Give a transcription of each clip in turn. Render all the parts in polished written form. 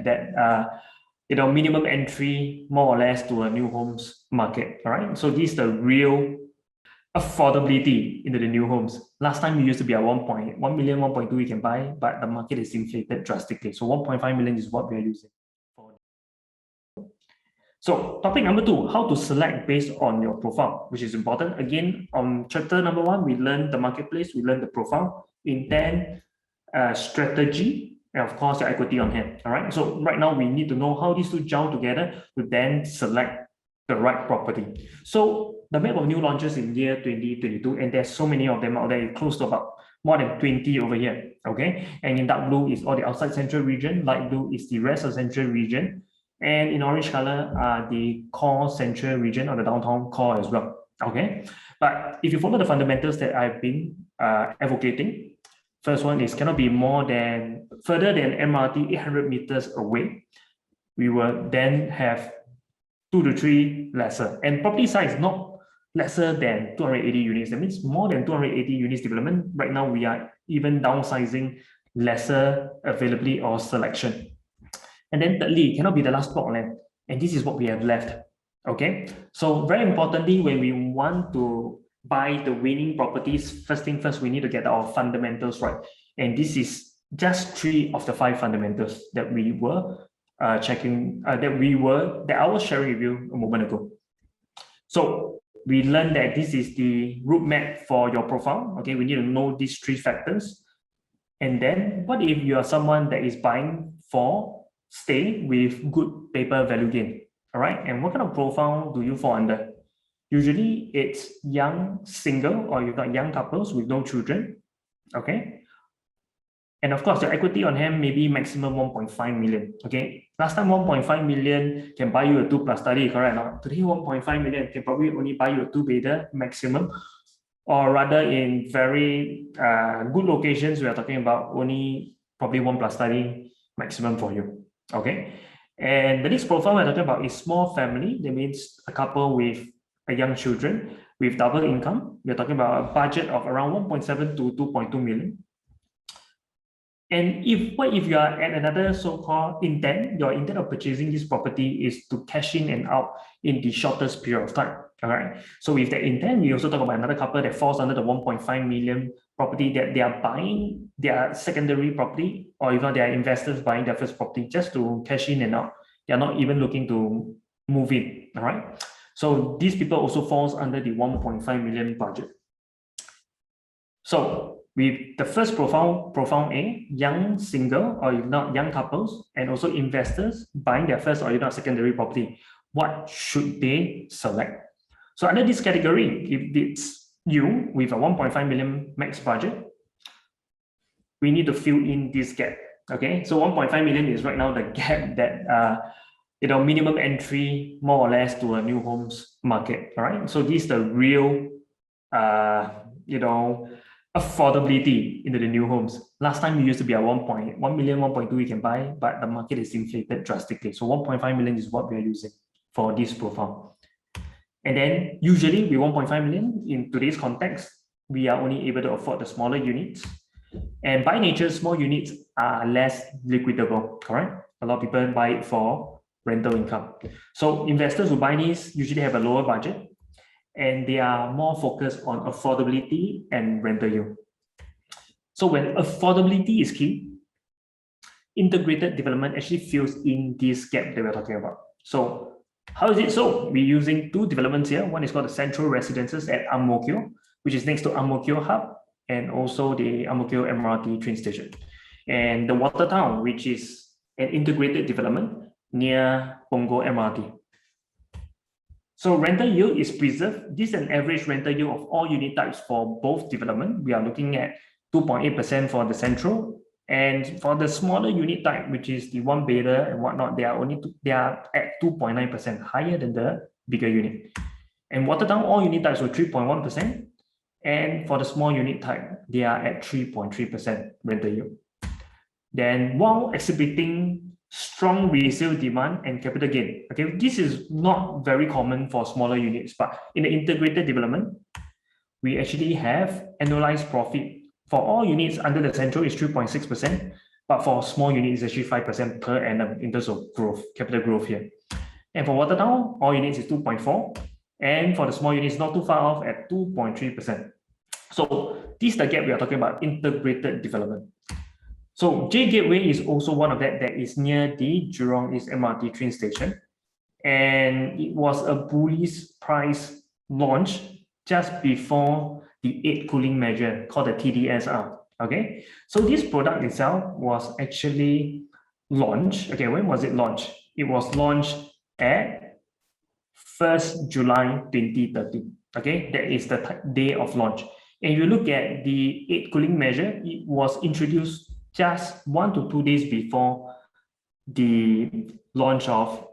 that minimum entry more or less to a new homes market. All right, so this is the real affordability into the new homes. Last time we used to be at 1 million, 1.2 we can buy, but the market is inflated drastically. So 1.5 million is what we are using. So topic number 2, how to select based on your profile, which is important. Again, on chapter number 1, we learned the marketplace, we learned the profile, intent, strategy, and of course, the equity on hand. All right. So right now we need to know how these two gel together to then select the right property. So the map of new launches in year 2022, and there's so many of them out there, close to about more than 20 over here. Okay. And in dark blue is all the outside central region, light blue is the rest of central region. And in orange color are the core central region or the downtown core as well. Okay. But if you follow the fundamentals that I've been advocating, first one is cannot be further than MRT 800 meters away. We will then have 2 to 3 lesser. And property size not lesser than 280 units. That means more than 280 units development. Right now, we are even downsizing lesser availability or selection. And then thirdly, cannot be the last plot land. And this is what we have left. Okay. So very importantly, when we want to buy the winning properties, first thing first, we need to get our fundamentals right. And this is just 3 of the 5 fundamentals that we were that I was sharing with you a moment ago. So we learned that this is the route map for your profile. Okay, we need to know these 3 factors. And then what if you are someone that is buying for stay with good paper value gain? All right, and what kind of profile do you fall under? Usually it's young single, or you've got young couples with no children. Okay. And of course, the equity on hand may be maximum 1.5 million. Okay. Last time 1.5 million can buy you a 2+ study, correct? Now, today 1.5 million can probably only buy you a 2-bedder maximum, or rather in very good locations, we are talking about only probably 1+ study maximum for you. Okay. And the next profile we're talking about is small family. That means a couple with a young children with double income. We're talking about a budget of around 1.7 to 2.2 million. And what if you are at another so-called intent, your intent of purchasing this property is to cash in and out in the shortest period of time. All right. So with that intent, we also talk about another couple that falls under the 1.5 million property that they are buying their secondary property, or even they are investors buying their first property just to cash in and out. They are not even looking to move in. All right. So these people also falls under the 1.5 million budget. So with the first profile A, young single or if not young couples, and also investors buying their first or if not secondary property, what should they select? So under this category, if it's you with a 1.5 million max budget, we need to fill in this gap. Okay, so 1.5 million is right now the gap that minimum entry more or less to a new homes market. All right, so this is the real affordability into the new homes. Last time we used to be at 1 million, 1.2 we can buy, but the market is inflated drastically. So 1.5 million is what we are using for this profile. And then usually with 1.5 million in today's context, we are only able to afford the smaller units. And by nature, small units are less liquidable, correct? A lot of people buy it for rental income. So investors who buy these usually have a lower budget, and they are more focused on affordability and rental yield. So when affordability is key, integrated development actually fills in this gap that we're talking about. So how is it so? We're using 2 developments here. One is called the Centro Residences at Ang Mo Kio, which is next to Ang Mo Kio Hub, and also the Ang Mo Kio MRT train station. And the Watertown, which is an integrated development near Punggol MRT. So rental yield is preserved. This is an average rental yield of all unit types for both development. We are looking at 2.8% for the central, and for the smaller unit type, which is the 1-bedder and whatnot, they are at 2.9%, higher than the bigger unit. And Watertown, all unit types were 3.1%, and for the small unit type, they are at 3.3% rental yield. Then while exhibiting strong resale demand and capital gain. Okay, this is not very common for smaller units, but in the integrated development, we actually have annualized profit for all units under the central is 3.6%, But for small units, it's actually 5% per annum in terms of growth, capital growth here. And for Watertown, all units is 2.4. And for the small units, not too far off at 2.3%. So this is the gap we are talking about, integrated development. So J Gateway is also one of that is near the Jurong East MRT train station. And it was a bullish price launch just before the 8 cooling measure called the TDSR. Okay, so this product itself was actually launched. Okay, when was it launched? It was launched at 1st July 2013. Okay, that is the day of launch. And if you look at the 8 cooling measure, it was introduced just 1 to 2 days before the launch of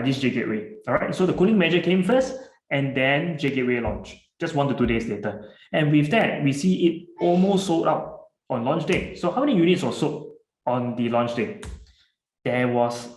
this J Gateway. All right, so the cooling measure came first, and then J Gateway launched just 1 to 2 days later. And with that, we see it almost sold out on launch day. So how many units were sold on the launch day? There was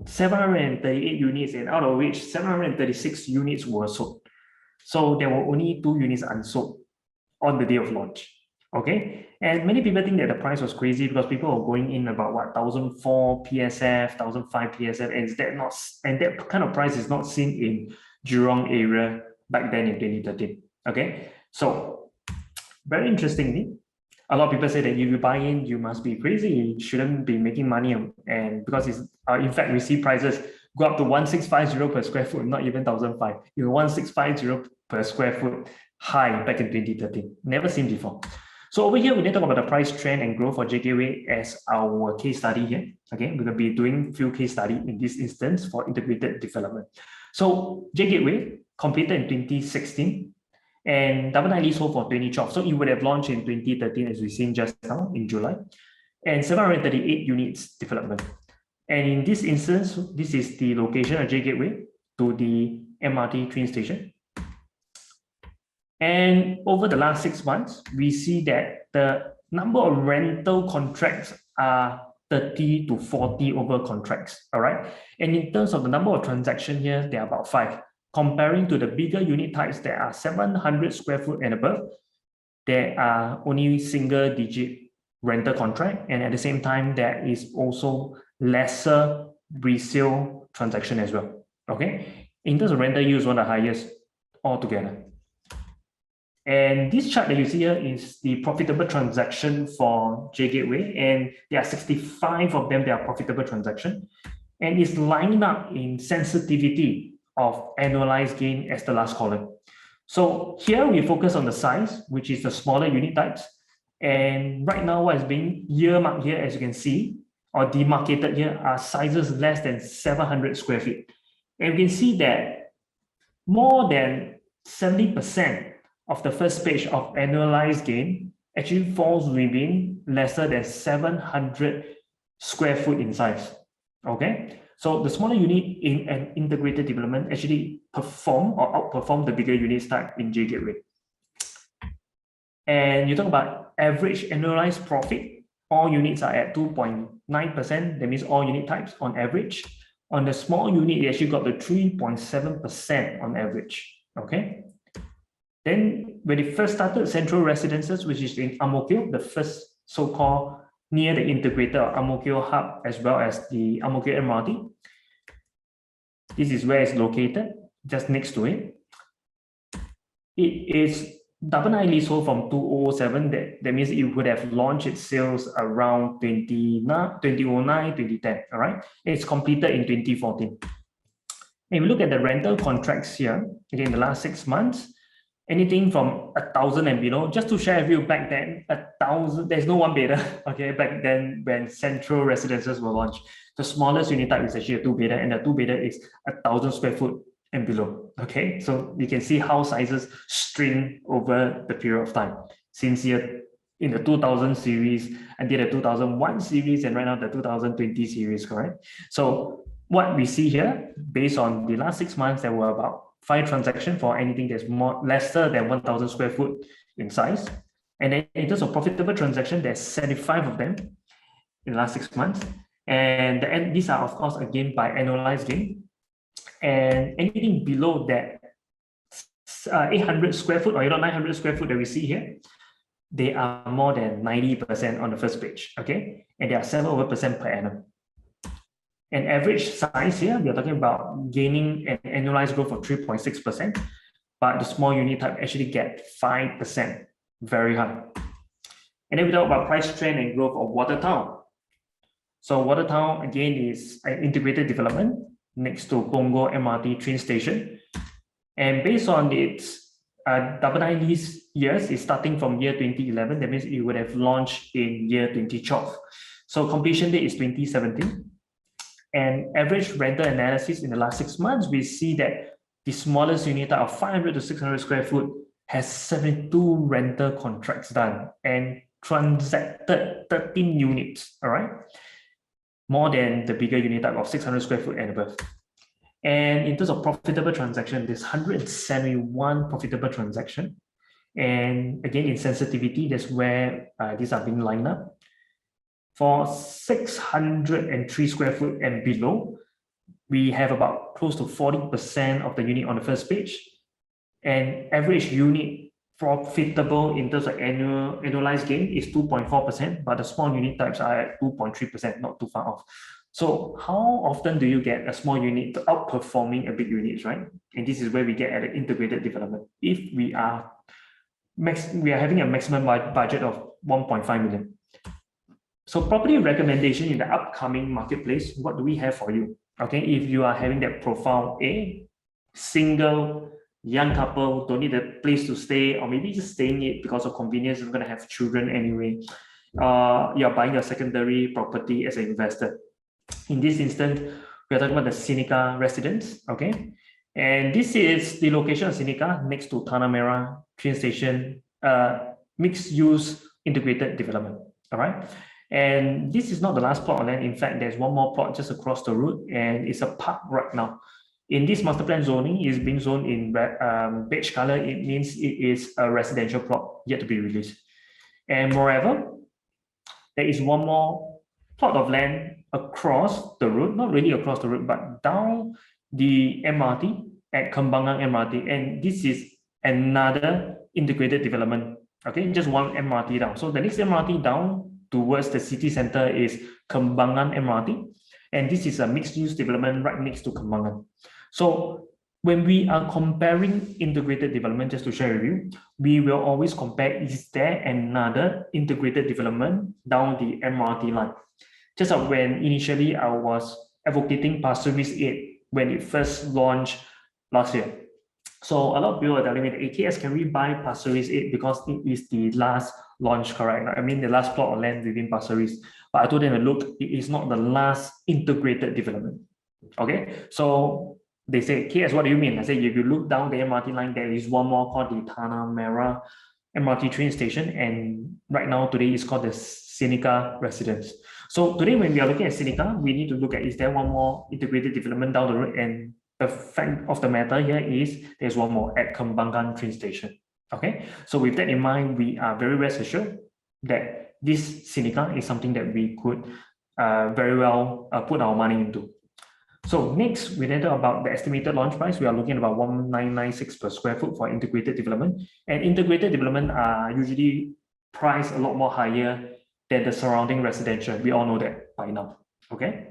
738 units, and out of which 736 units were sold. So there were only 2 units unsold on the day of launch. Okay, and many people think that the price was crazy because people were going in about what 1,004 PSF, 1,005 PSF, and that kind of price is not seen in Jurong area back then in 2013. Okay, so very interestingly, a lot of people say that if you buy in, you must be crazy. You shouldn't be making money, and because it's in fact we see prices go up to 1,650 per square foot, not even 1,005. You know, 1,650 per square foot high back in 2013. Never seen before. So over here, we need to talk about the price trend and growth for J Gateway as our case study here. Okay, we're going to be doing few case study in this instance for integrated development. So J Gateway completed in 2016 and Double Nightly sold for 2012. So it would have launched in 2013 as we've seen just now in July, and 738 units development. And in this instance, this is the location of J Gateway to the MRT train station. And over the last 6 months, we see that the number of rental contracts are 30 to 40 over contracts, all right? And in terms of the number of transactions here, there are about 5. Comparing to the bigger unit types that are 700 square foot and above, there are only single digit rental contract. And at the same time, there is also lesser resale transaction as well, okay? In terms of rental use, one of the highest altogether. And this chart that you see here is the profitable transaction for J Gateway, and there are 65 of them that are profitable transaction, and it's lined up in sensitivity of annualized gain as the last column. So here we focus on the size, which is the smaller unit types, and right now what is being earmarked here, as you can see, or demarcated here, are sizes less than 700 square feet. And we can see that more than 70% of the first page of annualized gain actually falls within lesser than 700 square foot in size. Okay, so the smaller unit in an integrated development actually perform or outperform the bigger units type in J Gateway. And you talk about average annualized profit, all units are at 2.9%. That means all unit types on average. On the small unit, it actually got to 3.7% on average. Okay. Then when it first started, Centro Residences, which is in Ang Mo Kio, the first so-called near the integrated Ang Mo Kio hub, as well as the Ang Mo Kio MRT. This is where it's located, just next to it. It is Double Nightly sold from 2007. That means it would have launched its sales around 2009, 2010. All right, it's completed in 2014. If you look at the rental contracts here, again, the last 6 months, anything from 1,000 and below. Just to share with you, back then, 1,000, there's no one bedder. Okay, back then when Centro Residences were launched, the smallest unit type is actually a 2-bedder, and the 2-bedder is 1,000 square foot and below. Okay, so you can see how sizes string over the period of time. Since here in the 2000 series, until the 2001 series, and right now the 2020 series, correct? So what we see here, based on the last 6 months, there were about 5 transactions for anything that's lesser than 1,000 square foot in size. And then in terms of profitable transaction, there's 75 of them in the last 6 months. And these are, of course, again, by annualized gain. And anything below that 800 square foot or 900 square foot that we see here, they are more than 90% on the first page, okay? And they are 7% per annum. And average size here, we are talking about gaining an annualized growth of 3.6%, but the small unit type actually get 5%, very high. And then we talk about price trend and growth of Watertown. So Watertown, again, is an integrated development next to Punggol MRT train station. And based on its double nine lease years, it's starting from year 2011. That means it would have launched in year 2012. So completion date is 2017. And average rental analysis in the last 6 months, we see that the smallest unit of 500 to 600 square foot has 72 rental contracts done and transacted 13 units, all right? More than the bigger unit type of 600 square foot and above. And in terms of profitable transaction, there's 171 profitable transaction. And again, in sensitivity, that's where these are being lined up. For 603 square foot and below, we have about close to 40% of the unit on the first page. And average unit profitable in terms of annualized gain is 2.4%, but the small unit types are at 2.3%, not too far off. So how often do you get a small unit outperforming a big unit, right? And this is where we get at an integrated development. If we are having a maximum budget of 1.5 million. So property recommendation in the upcoming marketplace, what do we have for you? Okay, if you are having that profile A, single, young couple, don't need a place to stay, or maybe just staying it because of convenience, you're going to have children anyway. You're buying a secondary property as an investor. In this instance, we are talking about the Seneca residence, okay? And this is the location of Seneca next to Tanah Merah train station, mixed-use integrated development, all right? And this is not the last plot on land. In fact, there's one more plot just across the road, and it's a park right now. In this master plan zoning, is being zoned in beige color. It means it is a residential plot yet to be released. And moreover, there is one more plot of land across the road, not really across the road, but down the MRT at Kembangan MRT. And this is another integrated development. Okay, just one MRT down. So the next MRT down towards the city center is Kembangan MRT. And this is a mixed-use development right next to Kembangan. So when we are comparing integrated development, just to share with you, we will always compare, is there another integrated development down the MRT line? Just like when initially I was advocating Pasir Ris 8 when it first launched last year. So a lot of people are telling me that AKS, can we buy Pasir Ris 8 because it is the last launch, correct? I mean, the last plot of land within Pasir Ris. But I told them, look, it is not the last integrated development. Okay, so they say, KS, what do you mean? I say, if you look down the MRT line, there is one more called the Tanah Merah MRT train station. And right now, today, it's called the Seneca residence. So today, when we are looking at Seneca, we need to look at, is there one more integrated development down the road? And the fact of the matter here is there's one more at Kembangan train station. Okay, so with that in mind, we are very rest assured that this Seneca is something that we could very well put our money into. So next, we then talk about the estimated launch price. We are looking at about 1996 per square foot for integrated development. And integrated development are usually priced a lot more higher than the surrounding residential. We all know that by now. Okay.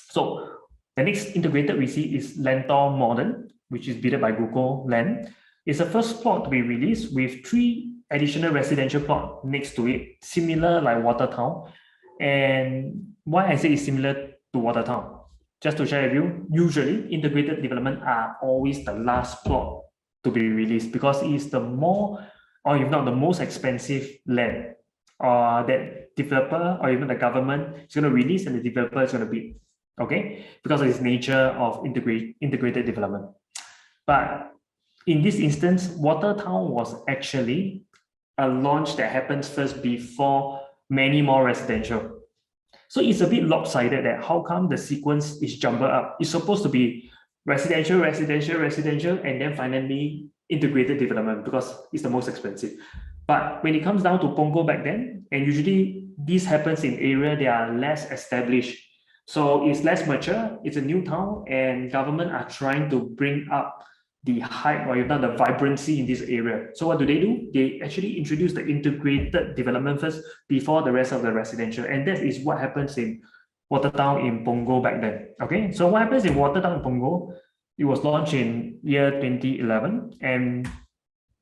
So the next integrated we see is Lentor Modern, which is bidded by Google Land. It's the first plot to be released with 3 additional residential plots next to it, similar like Watertown. And why I say it's similar to Watertown? Just to share with you, usually integrated development are always the last plot to be released because it is the more, or if not the most expensive land that developer or even the government is going to release and the developer is going to bid. Okay, because of its nature of integrated development. But in this instance, Watertown was actually a launch that happens first before many more residential. So it's a bit lopsided that how come the sequence is jumbled up? It's supposed to be residential, residential, residential, and then finally integrated development because it's the most expensive. But when it comes down to Punggol back then, and usually this happens in area that are less established. So it's less mature, it's a new town, and government are trying to bring up the hype or the vibrancy in this area. So what do? They actually introduce the integrated development first before the rest of the residential. And that is what happens in Watertown in Punggol back then. Okay, so what happens in Watertown in Punggol? It was launched in year 2011, and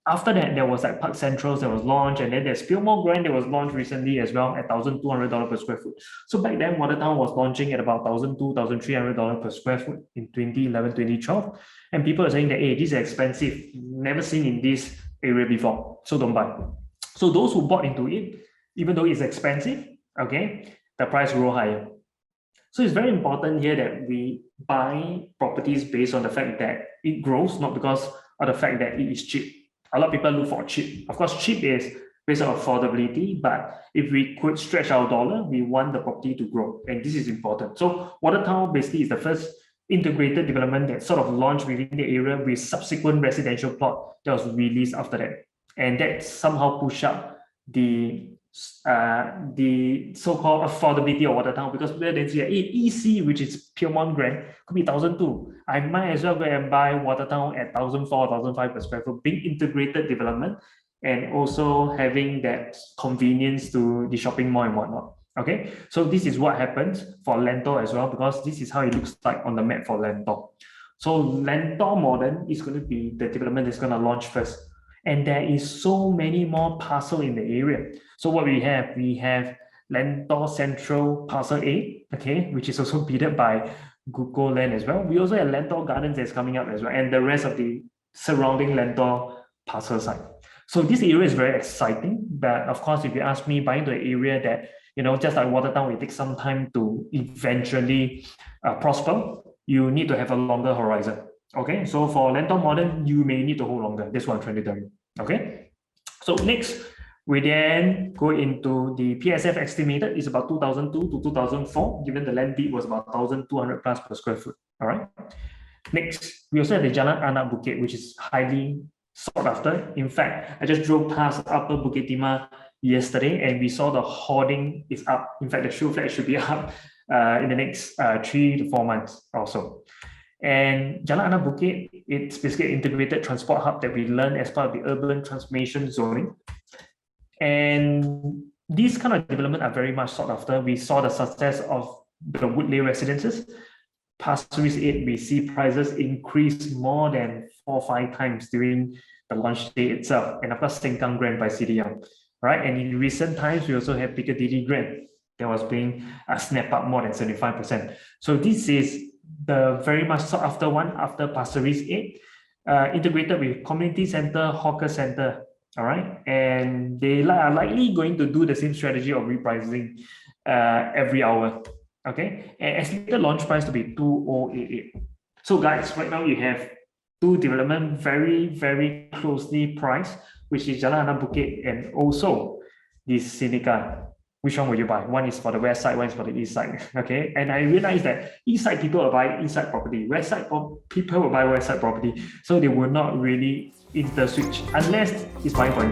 after that, there was like Park Centrals that was launched, and then there's Pillmore Grand that was launched recently as well at $1,200 per square foot. So back then, Watertown was launching at about $1,200, $1,300 per square foot in 2011, 2012. And people are saying that, hey, this is expensive, never seen in this area before, so don't buy. So those who bought into it, even though it's expensive, okay, the price will grow higher. So it's very important here that we buy properties based on the fact that it grows, not because of the fact that it is cheap. A lot of people look for cheap. Of course, cheap is based on affordability, but if we could stretch our dollar, we want the property to grow, and this is important. So Watertown basically is the first integrated development that sort of launched within the area with subsequent residential plot that was released after that, and that somehow pushed up the so-called affordability of Watertown, because people then say, hey, EC, which is Pillmont Grand, could be 1,200. I might as well go and buy Watertown at 1,400, 1,500 per square foot, being integrated development and also having that convenience to the shopping mall and whatnot. Okay, so this is what happens for Lentor as well, because this is how it looks like on the map for Lentor. So Lentor Modern is going to be the development that's going to launch first. And there is so many more parcels in the area. So what we have Lentor Central Parcel A, okay, which is also bidded by Google Land as well. We also have Lentor Gardens that's coming up as well, and the rest of the surrounding Lentor parcel site. So this area is very exciting, but of course, if you ask me, buying to an area that, just like Watertown, it takes some time to eventually prosper, you need to have a longer horizon. Okay, so for Lentor Modern, you may need to hold longer. That's what I'm trying to tell you. Okay, so next, we then go into the PSF estimated is about 2002 to 2004, given the land bid was about 1,200 plus per square foot. All right. Next, we also have the Jalan Anak Bukit, which is highly sought after. In fact, I just drove past Upper Bukit Timah yesterday, and we saw the hoarding is up. In fact, the show flag should be up in the next 3 to 4 months or so. And Jalan Anak Bukit, it's basically an integrated transport hub that we learned as part of the urban transformation zoning. And these kind of development are very much sought after. We saw the success of the Woodley Residences. Pasir Ris 8, we see prices increase more than 4 or 5 times during the launch day itself. And of course, Sengkang Grand by CDM. Right? And in recent times, we also have Piccadilly Grand that was being snapped up more than 75%. So this is the very much sought after one after Pasir Ris 8, integrated with community center, hawker center. All right, and they are likely going to do the same strategy of repricing every hour. Okay, and estimated launch price to be 2,088. So guys, right now you have 2 development very, very closely priced, which is Jalan Anak Bukit and also this Sinica. Which one will you buy? One is for the west side, one is for the east side. Okay, and I realized that east side people will buy east side property, west side people will buy west side property, so they will not really interswitch unless it's buying for